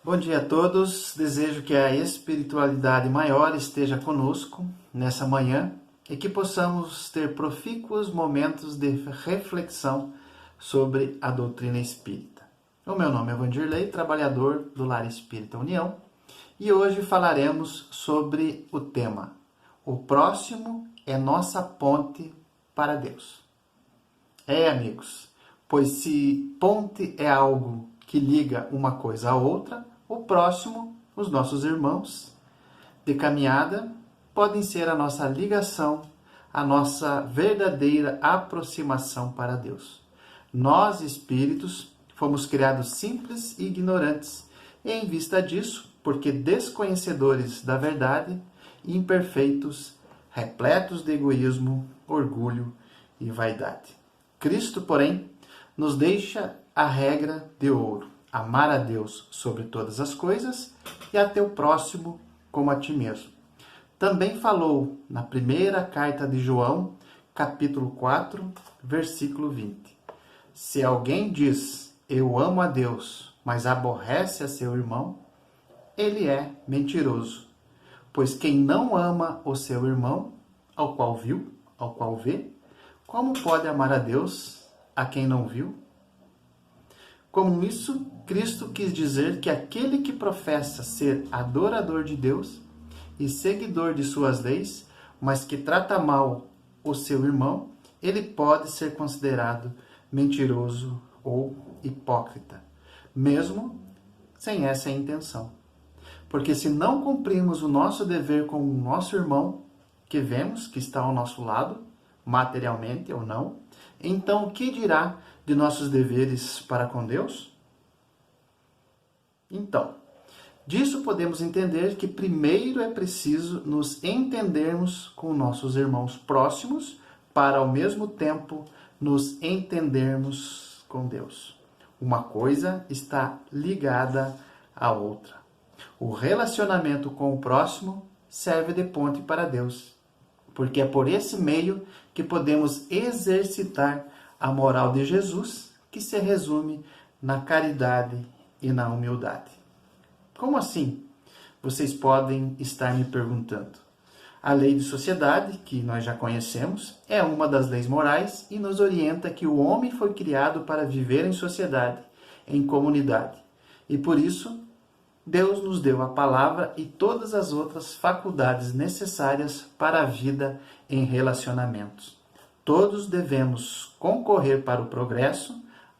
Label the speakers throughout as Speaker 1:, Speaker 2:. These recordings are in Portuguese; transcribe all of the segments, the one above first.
Speaker 1: Bom dia a todos, desejo que a espiritualidade maior esteja conosco nessa manhã e que possamos ter profícuos momentos de reflexão sobre a doutrina espírita. O meu nome é Vandirlei, trabalhador do Lar Espírita União, e hoje falaremos sobre o tema: o próximo é nossa ponte para Deus. Amigos, pois se ponte é algo que liga uma coisa a outra, o próximo, os nossos irmãos de caminhada, podem ser a nossa ligação, a nossa verdadeira aproximação para Deus. Nós, espíritos, fomos criados simples e ignorantes, e em vista disso, porque desconhecedores da verdade, imperfeitos, repletos de egoísmo, orgulho e vaidade. Cristo, porém, nos deixa a regra de ouro: amar a Deus sobre todas as coisas e a teu próximo como a ti mesmo. Também falou na primeira carta de João, capítulo 4, versículo 20. Se alguém diz, eu amo a Deus, mas aborrece a seu irmão, ele é mentiroso. Pois quem não ama o seu irmão, ao qual viu, ao qual vê, como pode amar a Deus, a quem não viu? Com isso, Cristo quis dizer que aquele que professa ser adorador de Deus e seguidor de suas leis, mas que trata mal o seu irmão, ele pode ser considerado mentiroso ou hipócrita, mesmo sem essa intenção. Porque se não cumprimos o nosso dever com o nosso irmão, que vemos que está ao nosso lado, materialmente ou não, então o que dirá de nossos deveres para com Deus? Então, disso podemos entender que primeiro é preciso nos entendermos com nossos irmãos próximos, para ao mesmo tempo nos entendermos com Deus. Uma coisa está ligada à outra. O relacionamento com o próximo serve de ponte para Deus, porque é por esse meio que podemos exercitar a moral de Jesus, que se resume na caridade e na humildade. Como assim? Vocês podem estar me perguntando. A lei de sociedade, que nós já conhecemos, é uma das leis morais e nos orienta que o homem foi criado para viver em sociedade, em comunidade. E por isso, Deus nos deu a palavra e todas as outras faculdades necessárias para a vida em relacionamentos. Todos devemos concorrer para o progresso,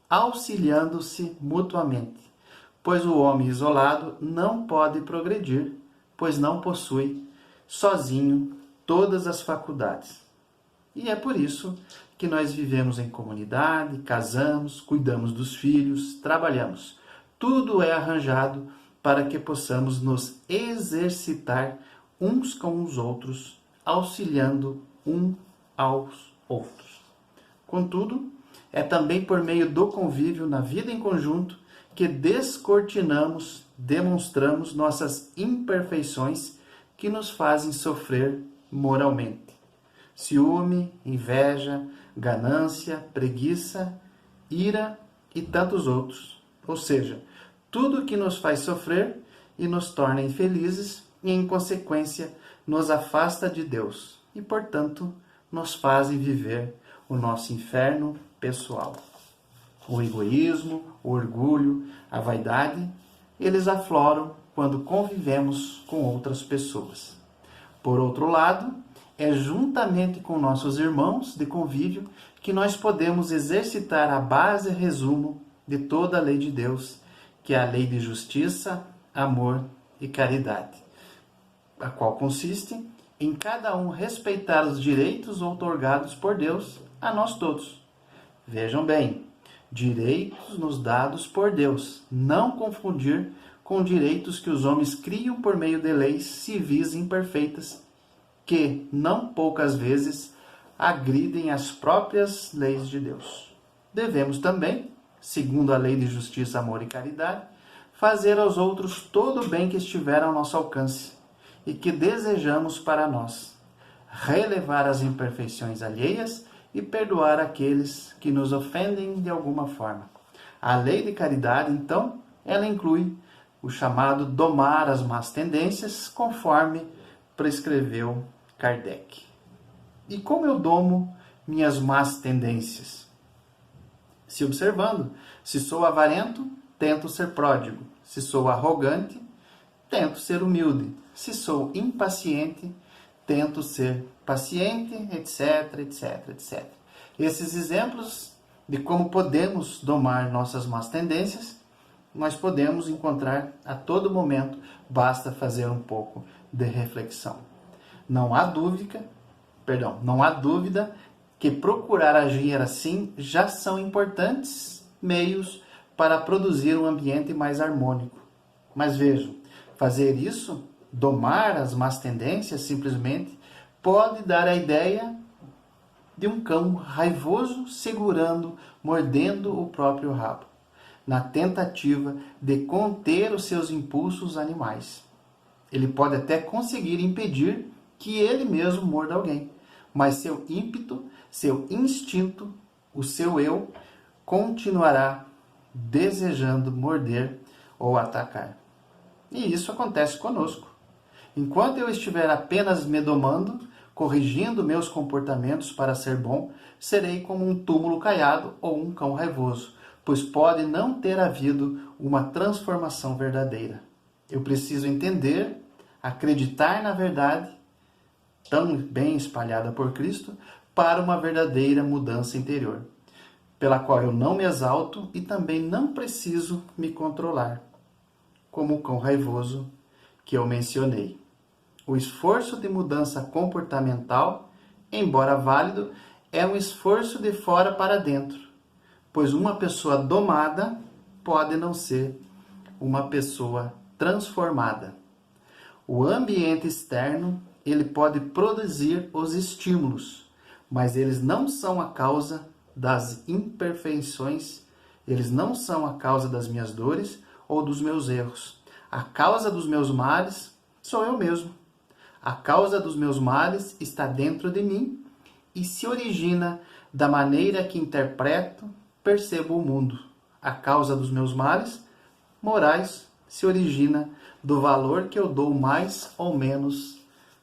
Speaker 1: auxiliando-se mutuamente, pois o homem isolado não pode progredir, pois não possui sozinho todas as faculdades. E é por isso que nós vivemos em comunidade, casamos, cuidamos dos filhos, trabalhamos. Tudo é arranjado para que possamos nos exercitar uns com os outros, auxiliando um aos outros. Contudo, é também por meio do convívio na vida em conjunto que descortinamos, demonstramos nossas imperfeições que nos fazem sofrer moralmente. Ciúme, inveja, ganância, preguiça, ira e tantos outros. Ou seja, tudo que nos faz sofrer e nos torna infelizes e, em consequência, nos afasta de Deus e, portanto, nos fazem viver o nosso inferno pessoal. O egoísmo, o orgulho, a vaidade, eles afloram quando convivemos com outras pessoas. Por outro lado, é juntamente com nossos irmãos de convívio que nós podemos exercitar a base e resumo de toda a lei de Deus, que é a lei de justiça, amor e caridade, a qual consiste em cada um respeitar os direitos outorgados por Deus a nós todos. Vejam bem, direitos nos dados por Deus, não confundir com direitos que os homens criam por meio de leis civis imperfeitas, que, não poucas vezes, agridem as próprias leis de Deus. Devemos também, segundo a lei de justiça, amor e caridade, fazer aos outros todo o bem que estiver ao nosso alcance e que desejamos para nós, relevar as imperfeições alheias e perdoar aqueles que nos ofendem de alguma forma. A lei de caridade, então, ela inclui o chamado domar as más tendências, conforme prescreveu Kardec. E como eu domo minhas más tendências? Se observando, se sou avarento, tento ser pródigo. Se sou arrogante, tento ser humilde. Se sou impaciente, tento ser paciente, etc, etc, etc. Esses exemplos de como podemos domar nossas más tendências, nós podemos encontrar a todo momento, basta fazer um pouco de reflexão. Não há dúvida que procurar agir assim já são importantes meios para produzir um ambiente mais harmônico. Mas vejam, fazer isso, domar as más tendências simplesmente, pode dar a ideia de um cão raivoso segurando, mordendo o próprio rabo, na tentativa de conter os seus impulsos animais. Ele pode até conseguir impedir que ele mesmo morda alguém, mas seu ímpeto, seu instinto, o seu eu, continuará desejando morder ou atacar. E isso acontece conosco. Enquanto eu estiver apenas me domando, corrigindo meus comportamentos para ser bom, serei como um túmulo caiado ou um cão raivoso, pois pode não ter havido uma transformação verdadeira. Eu preciso entender, acreditar na verdade, tão bem espalhada por Cristo, para uma verdadeira mudança interior, pela qual eu não me exalto e também não preciso me controlar, como o cão raivoso que eu mencionei. O esforço de mudança comportamental, embora válido, é um esforço de fora para dentro, pois uma pessoa domada pode não ser uma pessoa transformada. O ambiente externo, ele pode produzir os estímulos, mas eles não são a causa das imperfeições, eles não são a causa das minhas dores ou dos meus erros. A causa dos meus males sou eu mesmo. A causa dos meus males está dentro de mim e se origina da maneira que interpreto, percebo o mundo. A causa dos meus males morais se origina do valor que eu dou mais ou menos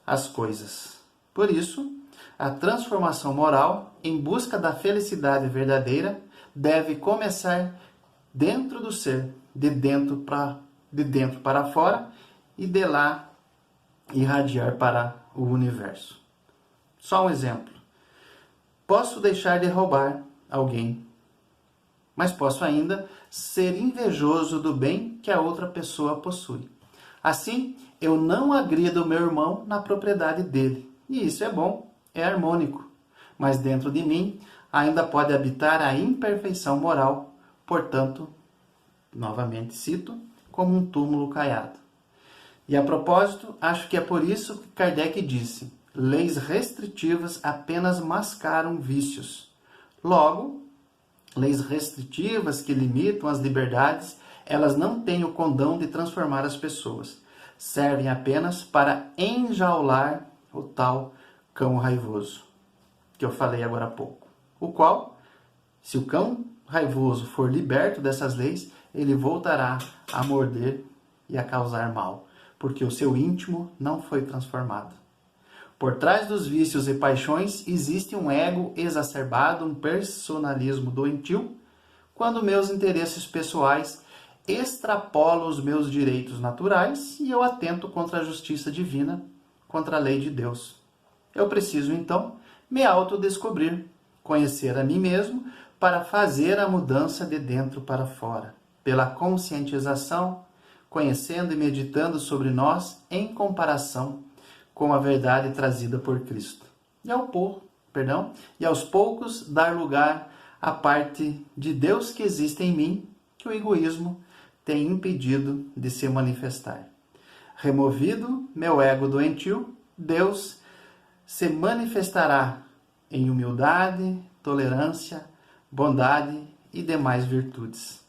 Speaker 1: às coisas. Por isso, a transformação moral, em busca da felicidade verdadeira, deve começar dentro do ser, de dentro para fora e de lá irradiar para o universo. Só um exemplo. Posso deixar de roubar alguém, mas posso ainda ser invejoso do bem que a outra pessoa possui. Assim, eu não agrido o meu irmão na propriedade dele. E isso é bom, é harmônico. Mas dentro de mim ainda pode habitar a imperfeição moral. Portanto, novamente cito, como um túmulo caiado. E a propósito, acho que é por isso que Kardec disse: leis restritivas apenas mascaram vícios. Logo, leis restritivas que limitam as liberdades, elas não têm o condão de transformar as pessoas. Servem apenas para enjaular o tal cão raivoso, que eu falei agora há pouco. O qual, se o cão raivoso for liberto dessas leis, ele voltará a morder e a causar mal, porque o seu íntimo não foi transformado. Por trás dos vícios e paixões existe um ego exacerbado, um personalismo doentio, quando meus interesses pessoais extrapolam os meus direitos naturais e eu atento contra a justiça divina, contra a lei de Deus. Eu preciso, então, me autodescobrir, conhecer a mim mesmo, para fazer a mudança de dentro para fora, pela conscientização, conhecendo e meditando sobre nós em comparação com a verdade trazida por Cristo. E aos poucos dar lugar à parte de Deus que existe em mim, que o egoísmo tem impedido de se manifestar. Removido meu ego doentio, Deus se manifestará em humildade, tolerância, bondade e demais virtudes.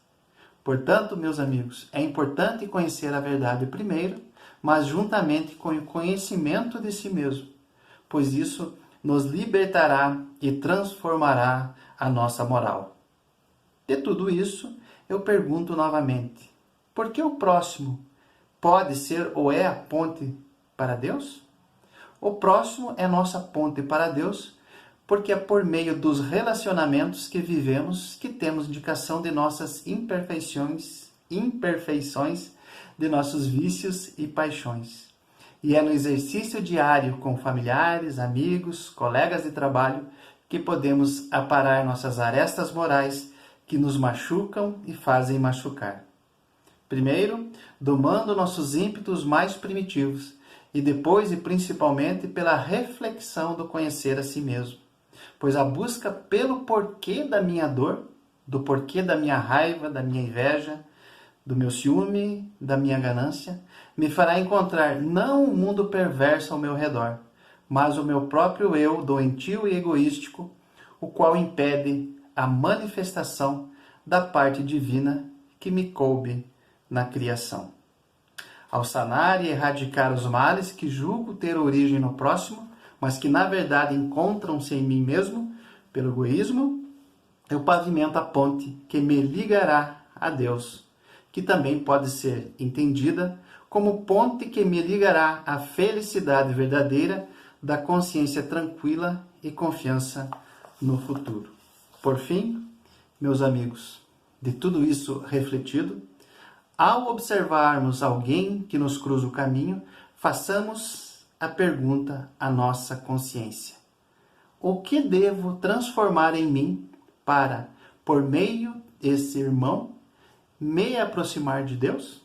Speaker 1: Portanto, meus amigos, é importante conhecer a verdade primeiro, mas juntamente com o conhecimento de si mesmo, pois isso nos libertará e transformará a nossa moral. De tudo isso, eu pergunto novamente: Porque o próximo pode ser ou é a ponte para Deus? O próximo é nossa ponte para Deus, porque é por meio dos relacionamentos que vivemos que temos indicação de nossas imperfeições, de nossos vícios e paixões. E é no exercício diário com familiares, amigos, colegas de trabalho que podemos aparar nossas arestas morais que nos machucam e fazem machucar. Primeiro, domando nossos ímpetos mais primitivos e depois e principalmente pela reflexão do conhecer a si mesmo. Pois a busca pelo porquê da minha dor, do porquê da minha raiva, da minha inveja, do meu ciúme, da minha ganância, me fará encontrar não um mundo perverso ao meu redor, mas o meu próprio eu doentio e egoístico, o qual impede a manifestação da parte divina que me coube na criação. Ao sanar e erradicar os males que julgo ter origem no próximo, mas que na verdade encontram-se em mim mesmo, pelo egoísmo, eu pavimento a ponte que me ligará a Deus, que também pode ser entendida como ponte que me ligará à felicidade verdadeira da consciência tranquila e confiança no futuro. Por fim, meus amigos, de tudo isso refletido, ao observarmos alguém que nos cruza o caminho, façamos a pergunta à nossa consciência: o que devo transformar em mim para, por meio desse irmão, me aproximar de Deus?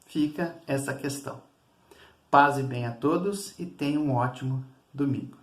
Speaker 1: Fica essa questão. Paz e bem a todos e tenham um ótimo domingo.